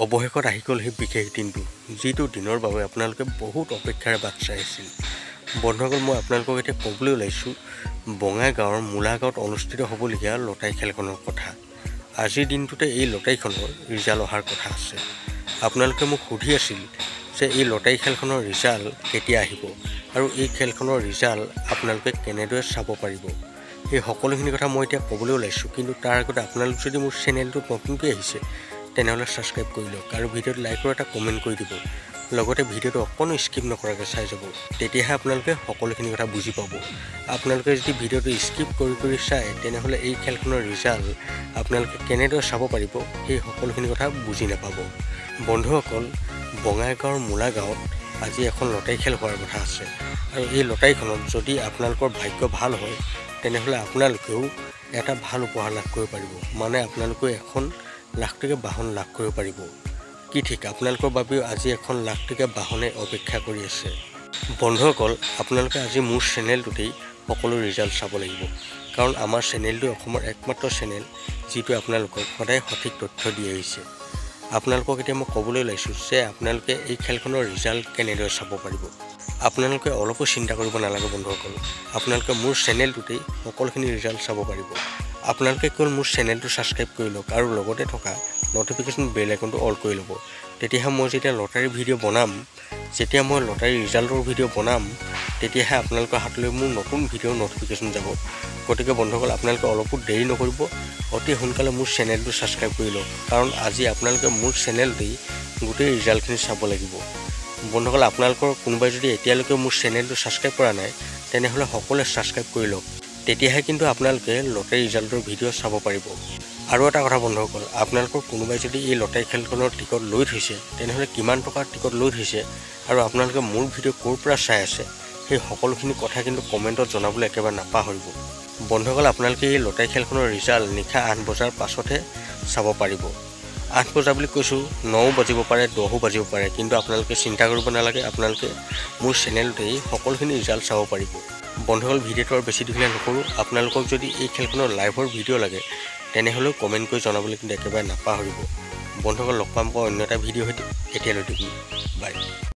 অৱশেষত আহি গ'ল সেই বিশেষ দিনটো, যিটো দিনৰ বাবে আপোনালোকে বহুত অপেক্ষাৰে বাট চাই আছিল। বন্ধুসকল, মই আপোনালোকক এতিয়া ক'বলৈ ওলাইছোঁ বঙাইগাঁৱৰ মূলাগাঁৱত অনুষ্ঠিত হ'বলগীয়া লটাৰী খেলখনৰ কথা। আজিৰ দিনটোতে এই লটাৰীখনৰ ৰিজাল্ট অহাৰ কথা আছে। আপোনালোকে মোক সুধি আছিল যে এই লটাৰী খেলখনৰ ৰিজাল্ট কেতিয়া আহিব আৰু এই খেলখনৰ ৰিজাল্ট আপোনালোকে কেনেদৰে চাব পাৰিব, সেই সকলোখিনি কথা মই এতিয়া ক'বলৈ ওলাইছোঁ। কিন্তু তাৰ আগতে আপোনালোক যদি মোৰ চেনেলটোত নতুনকৈ আহিছে তেনেহ'লে ছাবস্ক্ৰাইব কৰি লওক আৰু ভিডিঅ'ত লাইক আৰু এটা কমেণ্ট কৰি দিব। লগতে ভিডিঅ'টো অকণো স্কিপ নকৰাকৈ চাই যাব, তেতিয়াহে আপোনালোকে সকলোখিনি কথা বুজি পাব। আপোনালোকে যদি ভিডিঅ'টো স্কিপ কৰি চায় তেনেহ'লে এই খেলখনৰ ৰিজাল্ট আপোনালোকে কেনেদৰে চাব পাৰিব সেই সকলোখিনি কথা বুজি নাপাব। বন্ধুসকল, বঙাইগাঁৱৰ মূলাগাঁৱত আজি এখন লটাৰী খেল হোৱাৰ কথা আছে আৰু এই লটাৰীখনত যদি আপোনালোকৰ ভাগ্য ভাল হয় তেনেহ'লে আপোনালোকেও এটা ভাল উপহাৰ লাভ কৰিব পাৰিব, মানে আপোনালোকেও এখন লাখটকীয়া বাহন লাভ কৰিব পাৰিব। কি ঠিক, আপোনালোকৰ বাবেও আজি এখন লাখটকীয়া বাহনে অপেক্ষা কৰি আছে। বন্ধুসকল, আপোনালোকে আজি মোৰ চেনেলটোতেই সকলো ৰিজাল্ট চাব লাগিব, কাৰণ আমাৰ চেনেলটো অসমৰ একমাত্ৰ চেনেল যিটোৱে আপোনালোকক সদায় সঠিক তথ্য দি আহিছে। আপোনালোকক এতিয়া মই ক'বলৈ ওলাইছোঁ যে আপোনালোকে এই খেলখনৰ ৰিজাল্ট কেনেদৰে চাব পাৰিব। আপোনালোকে অলপো চিন্তা কৰিব নালাগে বন্ধুসকল, আপোনালোকে মোৰ চেনেলটোতেই সকলোখিনি ৰিজাল্ট চাব পাৰিব। আপোনালোকে কেৱল মোৰ চেনেলটো ছাবস্ক্ৰাইব কৰি লওক আৰু লগতে থকা ন'টিফিকেশ্যন বেল আইকনটো অল কৰি ল'ব। তেতিয়াহে মই যেতিয়া লটাৰী ভিডিঅ' বনাম, যেতিয়া মই লটাৰী ৰিজাল্টৰ ভিডিঅ' বনাম, তেতিয়াহে আপোনালোকৰ হাতলৈ মোৰ নতুন ভিডিঅ'ৰ ন'টিফিকেশ্যন যাব। গতিকে বন্ধুসকল, আপোনালোকে অলপো দেৰি নকৰিব, অতি সোনকালে মোৰ চেনেলটো ছাবস্ক্ৰাইব কৰি লওক, কাৰণ আজি আপোনালোকে মোৰ চেনেলতেই গোটেই ৰিজাল্টখিনি চাব লাগিব। বন্ধুসকল, আপোনালোকৰ কোনোবাই যদি এতিয়ালৈকে মোৰ চেনেলটো ছাবস্ক্ৰাইব কৰা নাই তেনেহ'লে সকলোৱে ছাবস্ক্ৰাইব কৰি লওক, তেতিয়াহে কিন্তু আপোনালোকে লটাৰী ৰিজাল্টৰ ভিডিঅ' চাব পাৰিব। আৰু এটা কথা বন্ধুসকল, আপোনালোকৰ কোনোবাই যদি এই লটাৰী খেলখনৰ টিকট লৈ থৈছে তেনেহ'লে কিমান টকাৰ টিকট লৈ থৈছে আৰু আপোনালোকে মোৰ ভিডিঅ' ক'ৰ পৰা চাই আছে সেই সকলোখিনি কথা কিন্তু কমেণ্টত জনাবলৈ একেবাৰে নাপাহৰিব। বন্ধুসকল, আপোনালোকে এই লটাৰী খেলখনৰ ৰিজাল্ট নিশা 8 বজাৰ পাছতহে চাব পাৰিব। 8 বজা বুলি কৈছোঁ, 9 বাজিব পাৰে, 10 বাজিব পাৰে, কিন্তু আপোনালোকে চিন্তা কৰিব নালাগে, আপোনালোকে মোৰ চেনেলতেই সকলোখিনি ৰিজাল্ট চাব পাৰিব। বন্ধুসকল, ভিডিঅ'টো আৰু বেছি দীঘলীয়া নকৰোঁ। আপোনালোকক যদি এই খেলখনৰ লাইভৰ ভিডিঅ' লাগে তেনেহ'লেও কমেণ্ট কৰি জনাবলৈ কিন্তু একেবাৰে নাপাহৰিব। বন্ধুসকল, লগ পাম অন্য এটা ভিডিঅ' সৈতে। এতিয়ালৈ বাই।